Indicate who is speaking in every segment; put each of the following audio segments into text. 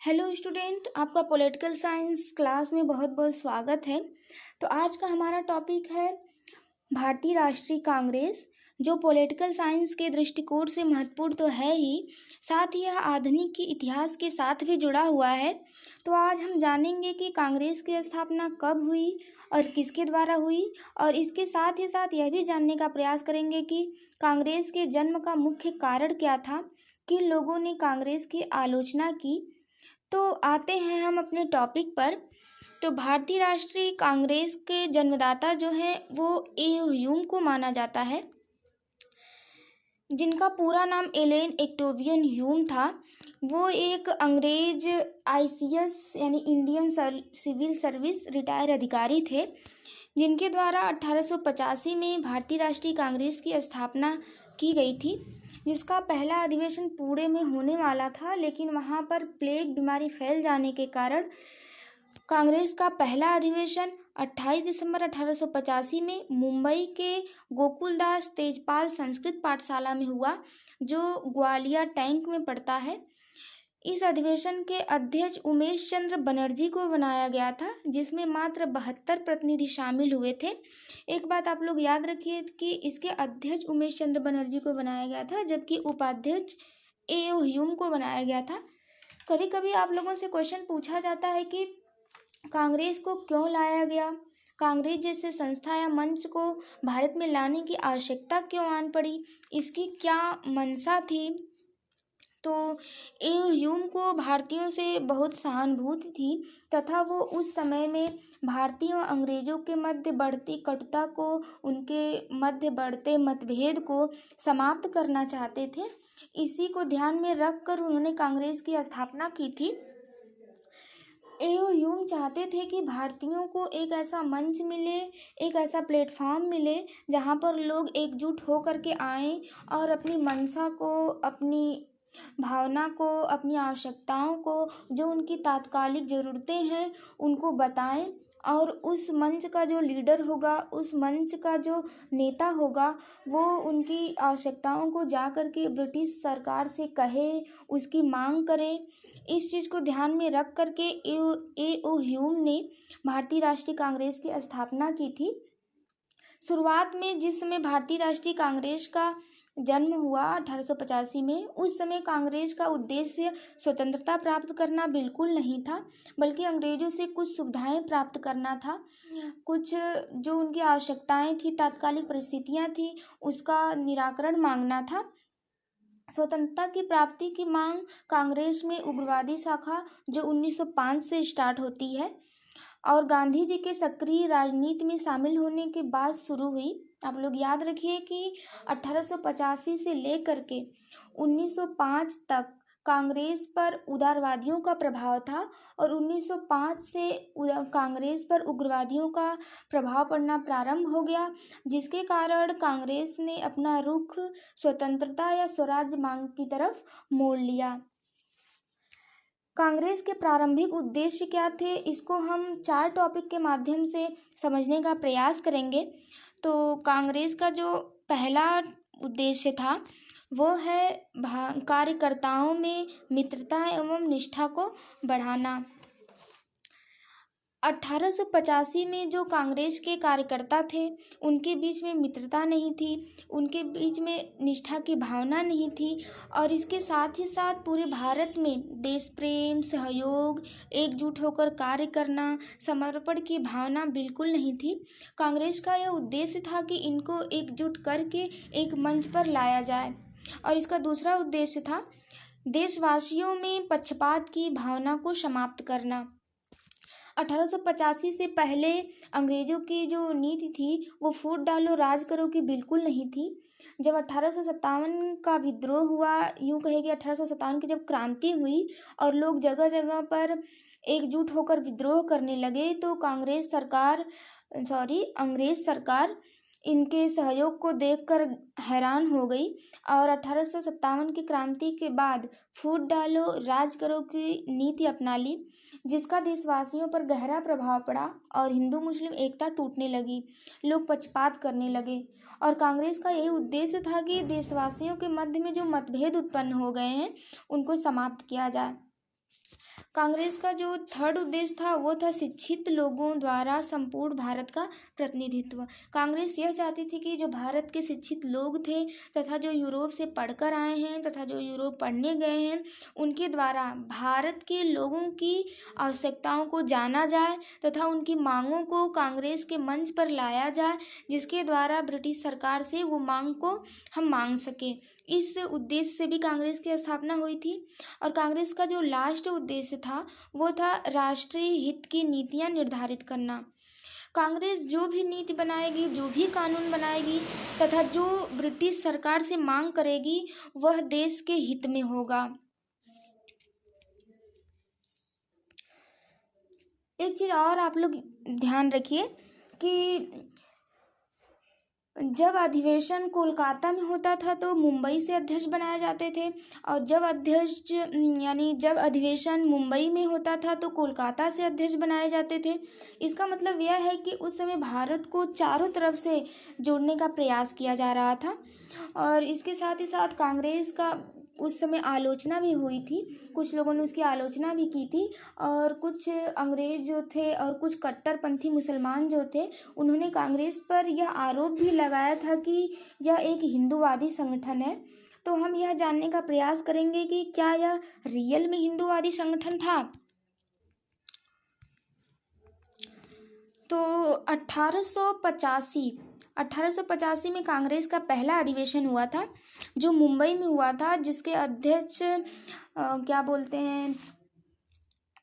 Speaker 1: Hello student, आपका political science class में बहुत बहुत स्वागत है। तो आज का हमारा टॉपिक है भारतीय राष्ट्रीय कांग्रेस, जो पॉलिटिकल साइंस के दृष्टिकोण से महत्वपूर्ण तो है ही, साथ ही यह आधुनिक के इतिहास के साथ भी जुड़ा हुआ है। तो आज हम जानेंगे कि कांग्रेस की स्थापना कब हुई और किसके द्वारा हुई, और इसके साथ ही साथ यह भी जानने का प्रयास करेंगे कि कांग्रेस के जन्म का मुख्य कारण क्या था, किन लोगों ने कांग्रेस की आलोचना की। तो आते हैं हम अपने टॉपिक पर। तो भारतीय राष्ट्रीय कांग्रेस के जन्मदाता जो हैं वो ह्यूम को माना जाता है, जिनका पूरा नाम एलेन एक्टोवियन ह्यूम था। वो एक अंग्रेज आईसीएस यानी इंडियन सिविल सर्विस रिटायर अधिकारी थे, जिनके द्वारा 1885 में भारतीय राष्ट्रीय कांग्रेस की स्थापना की गई थी, जिसका पहला अधिवेशन पुणे में होने वाला था, लेकिन वहां पर प्लेग बीमारी फैल जाने के कारण कांग्रेस का पहला अधिवेशन 28 दिसंबर 1885 में मुंबई के गोकुलदास तेजपाल संस्कृत पाठशाला में हुआ, जो ग्वालियर टैंक में पड़ता है। इस अधिवेशन के अध्यक्ष उमेश चंद्र बनर्जी को बनाया गया था, जिसमें मात्र 72 प्रतिनिधि शामिल हुए थे। एक बात आप लोग याद रखिए कि इसके अध्यक्ष उमेश चंद्र बनर्जी को बनाया गया था, जबकि उपाध्यक्ष ए.ओ. ह्यूम को बनाया गया था। कभी कभी आप लोगों से क्वेश्चन पूछा जाता है कि कांग्रेस को क्यों लाया गया, कांग्रेस जैसे संस्था या मंच को भारत में लाने की आवश्यकता क्यों आन पड़ी, इसकी क्या मंशा थी। तो ह्यूम को भारतीयों से बहुत सहानुभूति थी तथा वो उस समय में भारतीयों और अंग्रेजों के मध्य बढ़ती कटुता को, उनके मध्य बढ़ते मतभेद को समाप्त करना चाहते थे। इसी को ध्यान में रखकर उन्होंने कांग्रेस की स्थापना की थी। ह्यूम चाहते थे कि भारतीयों को एक ऐसा मंच मिले, एक ऐसा प्लेटफॉर्म मिले जहाँ पर लोग एकजुट होकर के आएँ और अपनी मंशा को, अपनी भावना को, अपनी आवश्यकताओं को, जो उनकी तात्कालिक ज़रूरतें हैं उनको बताएं, और उस मंच का जो लीडर होगा, उस मंच का जो नेता होगा, वो उनकी आवश्यकताओं को जा कर के ब्रिटिश सरकार से कहे, उसकी मांग करे। इस चीज़ को ध्यान में रख कर के ए.ओ. ह्यूम ने भारतीय राष्ट्रीय कांग्रेस की स्थापना की थी। शुरुआत में जिस समय भारतीय राष्ट्रीय कांग्रेस का जन्म हुआ 1885 में, उस समय कांग्रेस का उद्देश्य स्वतंत्रता प्राप्त करना बिल्कुल नहीं था, बल्कि अंग्रेजों से कुछ सुविधाएं प्राप्त करना था। कुछ जो उनकी आवश्यकताएं थी, तात्कालिक परिस्थितियां थी, उसका निराकरण मांगना था। स्वतंत्रता की प्राप्ति की मांग कांग्रेस में उग्रवादी शाखा जो 1905 से स्टार्ट होती है और गांधी जी के सक्रिय राजनीति में शामिल होने के बाद शुरू हुई। आप लोग याद रखिए कि 1885 से लेकर के 1905 तक कांग्रेस पर उदारवादियों का प्रभाव था, और 1905 से कांग्रेस पर उग्रवादियों का प्रभाव पड़ना प्रारंभ हो गया, जिसके कारण कांग्रेस ने अपना रुख स्वतंत्रता या स्वराज्य मांग की तरफ मोड़ लिया। कांग्रेस के प्रारंभिक उद्देश्य क्या थे, इसको हम 4 टॉपिक के माध्यम से समझने का प्रयास करेंगे। तो कांग्रेस का जो पहला उद्देश्य था वो है कार्यकर्ताओं में मित्रता एवं निष्ठा को बढ़ाना। 1885 में जो कांग्रेस के कार्यकर्ता थे, उनके बीच में मित्रता नहीं थी, उनके बीच में निष्ठा की भावना नहीं थी, और इसके साथ ही साथ पूरे भारत में देश प्रेम, सहयोग, एकजुट होकर कार्य करना, समर्पण की भावना बिल्कुल नहीं थी। कांग्रेस का यह उद्देश्य था कि इनको एकजुट करके एक मंच पर लाया जाए, और इसका दूसरा उद्देश्य था देशवासियों में पक्षपात की भावना को समाप्त करना। 1885 से पहले अंग्रेजों की जो नीति थी वो फूट डालो राज करो की बिल्कुल नहीं थी। जब 1857 का विद्रोह हुआ, यूँ कहे कि 1857 की जब क्रांति हुई और लोग जगह जगह पर एकजुट होकर विद्रोह करने लगे, तो अंग्रेज सरकार इनके सहयोग को देखकर हैरान हो गई, और 1857 की क्रांति के बाद फूट डालो राज करो की नीति अपना ली, जिसका देशवासियों पर गहरा प्रभाव पड़ा और हिंदू मुस्लिम एकता टूटने लगी, लोग पक्षपात करने लगे। और कांग्रेस का यही उद्देश्य था कि देशवासियों के मध्य में जो मतभेद उत्पन्न हो गए हैं उनको समाप्त किया जाए। कांग्रेस का जो थर्ड उद्देश्य था वो था शिक्षित लोगों द्वारा संपूर्ण भारत का प्रतिनिधित्व। कांग्रेस यह चाहती थी कि जो भारत के शिक्षित लोग थे तथा जो यूरोप से पढ़कर आए हैं तथा जो यूरोप पढ़ने गए हैं उनके द्वारा भारत के लोगों की आवश्यकताओं को जाना जाए तथा उनकी मांगों को कांग्रेस के मंच पर लाया जाए, जिसके द्वारा ब्रिटिश सरकार से वो मांग को हम मांग सकें। इस उद्देश्य से भी कांग्रेस की स्थापना हुई थी। और कांग्रेस का जो लास्ट उद्देश्य था वो था राष्ट्रीय हित की नीतियां निर्धारित करना। कांग्रेस जो भी नीति बनाएगी, जो भी कानून बनाएगी तथा जो ब्रिटिश सरकार से मांग करेगी वह देश के हित में होगा। एक चीज़ और आप लोग ध्यान रखिए कि जब अधिवेशन कोलकाता में होता था तो मुंबई से अध्यक्ष बनाए जाते थे, और जब अधिवेशन मुंबई में होता था तो कोलकाता से अध्यक्ष बनाए जाते थे। इसका मतलब यह है कि उस समय भारत को चारों तरफ से जोड़ने का प्रयास किया जा रहा था। और इसके साथ ही साथ कांग्रेस का उस समय आलोचना भी हुई थी, कुछ लोगों ने उसकी आलोचना भी की थी। और कुछ अंग्रेज जो थे और कुछ कट्टरपंथी मुसलमान जो थे उन्होंने कांग्रेस पर यह आरोप भी लगाया था कि यह एक हिंदूवादी संगठन है। तो हम यह जानने का प्रयास करेंगे कि क्या यह रियल में हिंदूवादी संगठन था। तो 1885 में कांग्रेस का पहला अधिवेशन हुआ था जो मुंबई में हुआ था, जिसके अध्यक्ष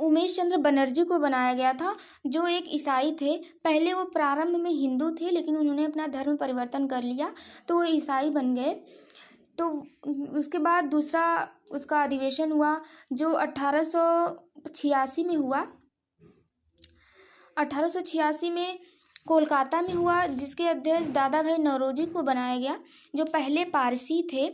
Speaker 1: उमेश चंद्र बनर्जी को बनाया गया था, जो एक ईसाई थे। पहले वो प्रारंभ में हिंदू थे लेकिन उन्होंने अपना धर्म परिवर्तन कर लिया तो वो ईसाई बन गए। तो उसके बाद दूसरा उसका अधिवेशन हुआ जो 1886 में हुआ। 1886 में कोलकाता में हुआ, जिसके अध्यक्ष दादा भाई नौरोजी को बनाया गया जो पहले पारसी थे।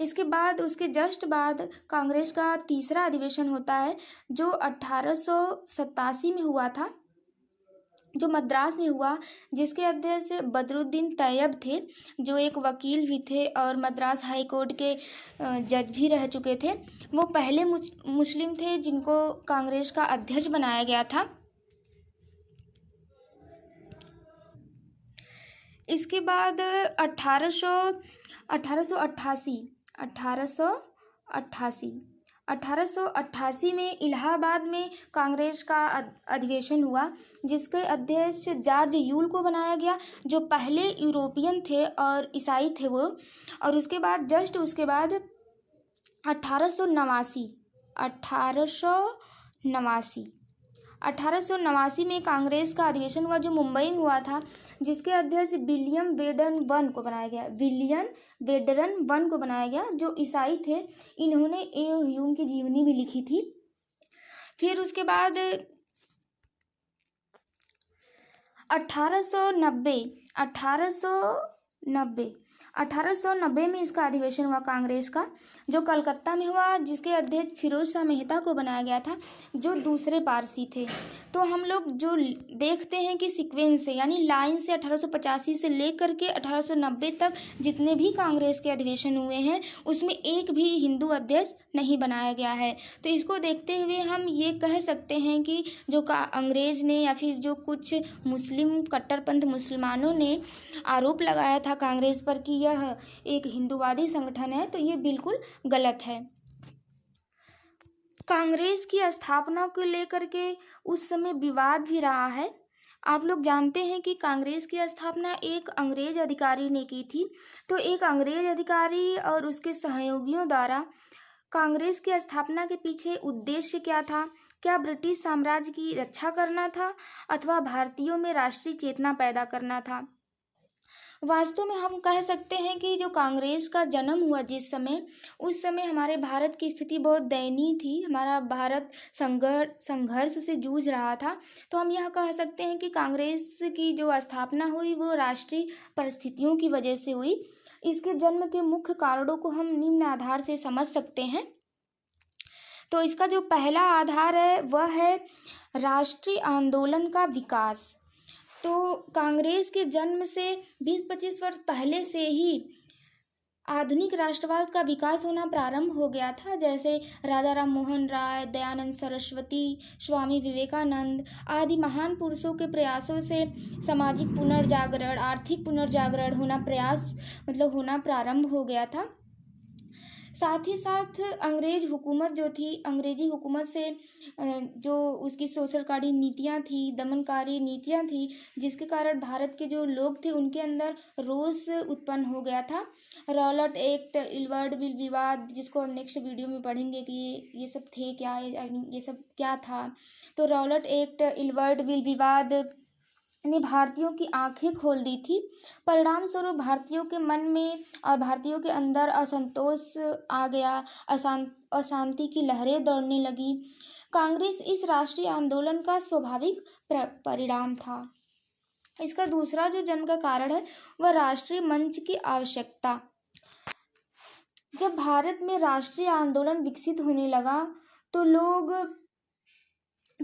Speaker 1: इसके बाद उसके जस्ट बाद कांग्रेस का तीसरा अधिवेशन होता है जो 1887 में हुआ था, जो मद्रास में हुआ, जिसके अध्यक्ष बदरुद्दीन तैयब थे जो एक वकील भी थे और मद्रास हाई कोर्ट के जज भी रह चुके थे। वो पहले मुस्लिम थे जिनको कांग्रेस का अध्यक्ष बनाया गया था। इसके बाद 1888 में इलाहाबाद में कांग्रेस का अधिवेशन हुआ, जिसके अध्यक्ष जॉर्ज यूल को बनाया गया जो पहले यूरोपियन थे और ईसाई थे वो। और उसके बाद 1889 में कांग्रेस का अधिवेशन हुआ जो मुंबई में हुआ था, जिसके अध्यक्ष विलियम वेडन वन को बनाया गया जो ईसाई थे। इन्होंने ए ह्यूम की जीवनी भी लिखी थी। फिर उसके बाद 1890 में इसका अधिवेशन हुआ कांग्रेस का, जो कलकत्ता में हुआ, जिसके अध्यक्ष फिरोज शाह मेहता को बनाया गया था जो दूसरे पारसी थे। तो हम लोग जो देखते हैं कि सीक्वेंस से यानी लाइन से 1885 से लेकर के 1890 तक जितने भी कांग्रेस के अधिवेशन हुए हैं उसमें एक भी हिंदू अध्यक्ष नहीं बनाया गया है। तो इसको देखते हुए हम ये कह सकते हैं कि जो अंग्रेज ने या फिर जो कुछ मुस्लिम कट्टरपंथ मुसलमानों ने आरोप लगाया था कांग्रेस पर कि यह एक हिंदूवादी संगठन है, तो ये बिल्कुल गलत है। कांग्रेस की स्थापना को लेकर के उस समय विवाद भी रहा है। आप लोग जानते हैं कि कांग्रेस की स्थापना एक अंग्रेज अधिकारी ने की थी। तो एक अंग्रेज अधिकारी और उसके सहयोगियों द्वारा कांग्रेस की स्थापना के पीछे उद्देश्य क्या था? क्या ब्रिटिश साम्राज्य की रक्षा करना था अथवा भारतीयों में राष्ट्रीय चेतना पैदा करना था? वास्तव में हम कह सकते हैं कि जो कांग्रेस का जन्म हुआ जिस समय, उस समय हमारे भारत की स्थिति बहुत दयनीय थी। हमारा भारत संघर्ष से जूझ रहा था। तो हम यह कह सकते हैं कि कांग्रेस की जो स्थापना हुई वो राष्ट्रीय परिस्थितियों की वजह से हुई। इसके जन्म के मुख्य कारणों को हम निम्न आधार से समझ सकते हैं। तो इसका जो पहला आधार है वह है राष्ट्रीय आंदोलन का विकास। तो कांग्रेस के जन्म से 20-25 वर्ष पहले से ही आधुनिक राष्ट्रवाद का विकास होना प्रारंभ हो गया था। जैसे राजा राम मोहन राय, दयानंद सरस्वती, स्वामी विवेकानंद आदि महान पुरुषों के प्रयासों से सामाजिक पुनर्जागरण, आर्थिक पुनर्जागरण होना प्रारंभ हो गया था। साथ ही साथ अंग्रेजी हुकूमत से जो उसकी शोषणकारी नीतियां थी, दमनकारी नीतियां थी, जिसके कारण भारत के जो लोग थे उनके अंदर रोष उत्पन्न हो गया था। रॉलेट एक्ट, इल्वर्ड बिल विवाद, जिसको हम नेक्स्ट वीडियो में पढ़ेंगे कि ये सब थे क्या, ये सब क्या था। तो रॉलेट एक्ट, इल्वर्ड बिल विवाद ने भारतीयों की आंखें खोल दी थी। परिणाम स्वरूप भारतीयों के मन में और भारतीयों के अंदर असंतोष आ गया, अशांति की लहरें दौड़ने लगी। कांग्रेस इस राष्ट्रीय आंदोलन का स्वाभाविक परिणाम था। इसका दूसरा जो जन्म का कारण है वह राष्ट्रीय मंच की आवश्यकता। जब भारत में राष्ट्रीय आंदोलन विकसित होने लगा तो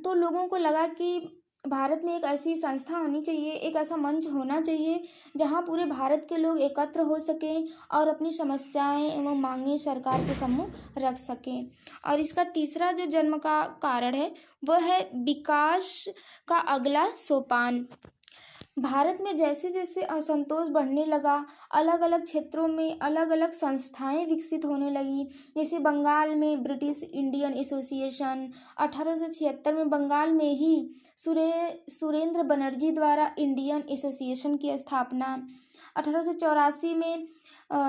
Speaker 1: लोगों को लगा कि भारत में एक ऐसी संस्था होनी चाहिए, एक ऐसा मंच होना चाहिए जहां पूरे भारत के लोग एकत्र हो सकें और अपनी समस्याएं एवं मांगें सरकार के सम्मुख रख सकें। और इसका तीसरा जो जन्म का कारण है वह है विकास का अगला सोपान। भारत में जैसे जैसे असंतोष बढ़ने लगा, अलग अलग क्षेत्रों में अलग अलग संस्थाएं विकसित होने लगी। जैसे बंगाल में ब्रिटिश इंडियन एसोसिएशन, 1876 में बंगाल में ही सुरेंद्र बनर्जी द्वारा इंडियन एसोसिएशन की स्थापना, 1884 में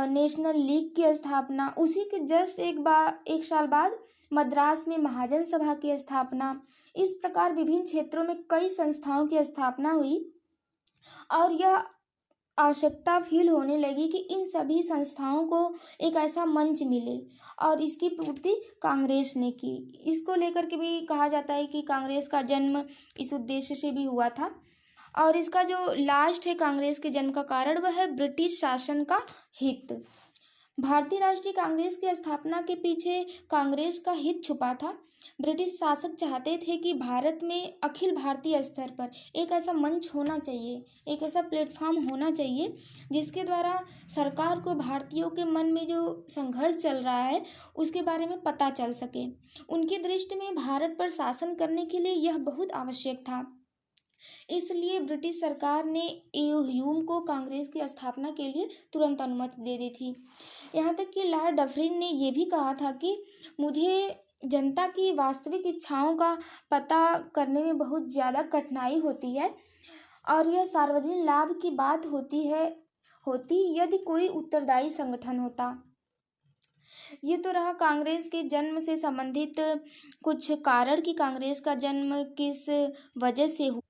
Speaker 1: नेशनल लीग की स्थापना, उसी के जस्ट एक साल बाद मद्रास में महाजन सभा की स्थापना। इस प्रकार विभिन्न क्षेत्रों में कई संस्थाओं की स्थापना हुई और यह आवश्यकता फील होने लगी कि इन सभी संस्थाओं को एक ऐसा मंच मिले और इसकी पूर्ति कांग्रेस ने की। इसको लेकर के भी कहा जाता है कि कांग्रेस का जन्म इस उद्देश्य से भी हुआ था। और इसका जो लास्ट है कांग्रेस के जन्म का कारण वह है ब्रिटिश शासन का हित। भारतीय राष्ट्रीय कांग्रेस की स्थापना के पीछे कांग्रेस का हित छुपा था। ब्रिटिश शासक चाहते थे कि भारत में अखिल भारतीय स्तर पर एक ऐसा मंच होना चाहिए, एक ऐसा प्लेटफॉर्म होना चाहिए जिसके द्वारा सरकार को भारतीयों के मन में जो संघर्ष चल रहा है उसके बारे में पता चल सके। उनकी दृष्टि में भारत पर शासन करने के लिए यह बहुत आवश्यक था। इसलिए ब्रिटिश सरकार ने ए.ओ. ह्यूम को कांग्रेस की स्थापना के लिए तुरंत अनुमति दे दी थी। यहाँ तक कि लॉर्ड डफरिन ने यह भी कहा था कि मुझे जनता की वास्तविक इच्छाओं का पता करने में बहुत ज़्यादा कठिनाई होती है और यह सार्वजनिक लाभ की बात होती यदि कोई उत्तरदायी संगठन होता। ये तो रहा कांग्रेस के जन्म से संबंधित कुछ कारण कि कांग्रेस का जन्म किस वजह से हुआ।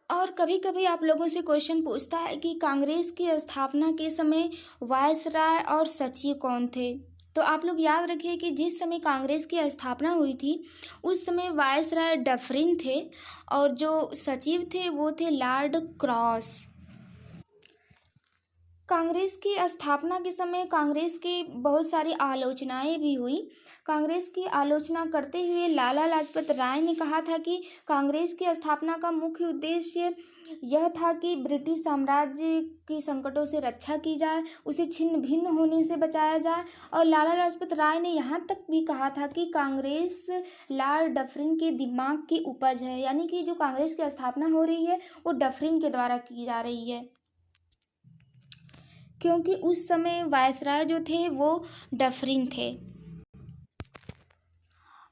Speaker 1: और कभी कभी आप लोगों से क्वेश्चन पूछता है कि कांग्रेस की स्थापना के समय वायसराय और सचिव कौन थे। तो आप लोग याद रखिए कि जिस समय कांग्रेस की स्थापना हुई थी उस समय वायसराय डफरिन थे और जो सचिव थे वो थे लॉर्ड क्रॉस। कांग्रेस की स्थापना के समय कांग्रेस की बहुत सारी आलोचनाएं भी हुई। कांग्रेस की आलोचना करते हुए लाला लाजपत राय ने कहा था कि कांग्रेस की स्थापना का मुख्य उद्देश्य यह था कि ब्रिटिश साम्राज्य की संकटों से रक्षा की जाए, उसे छिन्न भिन्न होने से बचाया जाए। और लाला लाजपत राय ने यहाँ तक भी कहा था कि कांग्रेस लॉर्ड डफरिन के दिमाग की उपज है, यानी कि जो कांग्रेस की स्थापना हो रही है वो डफरिन के द्वारा की जा रही है, क्योंकि उस समय वायसराय जो थे वो डफरिन थे।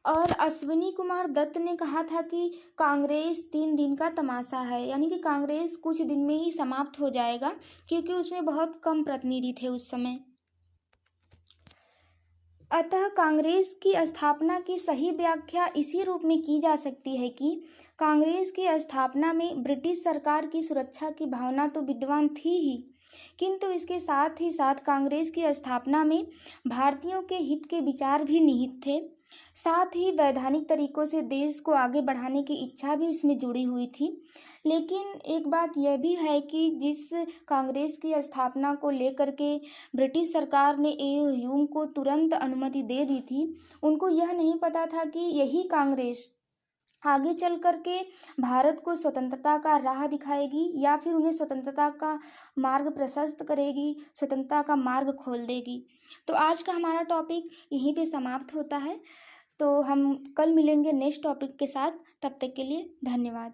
Speaker 1: और अश्विनी कुमार दत्त ने कहा था कि कांग्रेस 3 दिन का तमाशा है, यानी कि कांग्रेस कुछ दिन में ही समाप्त हो जाएगा क्योंकि उसमें बहुत कम प्रतिनिधि थे उस समय। अतः कांग्रेस की स्थापना की सही व्याख्या इसी रूप में की जा सकती है कि कांग्रेस की स्थापना में ब्रिटिश सरकार की सुरक्षा की भावना तो विद्यमान थी ही, किंतु इसके साथ ही साथ कांग्रेस की स्थापना में भारतीयों के हित के विचार भी निहित थे। साथ ही वैधानिक तरीकों से देश को आगे बढ़ाने की इच्छा भी इसमें जुड़ी हुई थी। लेकिन एक बात यह भी है कि जिस कांग्रेस की स्थापना को लेकर के ब्रिटिश सरकार ने ए.ओ. ह्यूम को तुरंत अनुमति दे दी थी, उनको यह नहीं पता था कि यही कांग्रेस आगे चल कर के भारत को स्वतंत्रता का राह दिखाएगी या फिर उन्हें स्वतंत्रता का मार्ग प्रशस्त करेगी, स्वतंत्रता का मार्ग खोल देगी। तो आज का हमारा टॉपिक यहीं पे समाप्त होता है। तो हम कल मिलेंगे नेक्स्ट टॉपिक के साथ। तब तक के लिए धन्यवाद।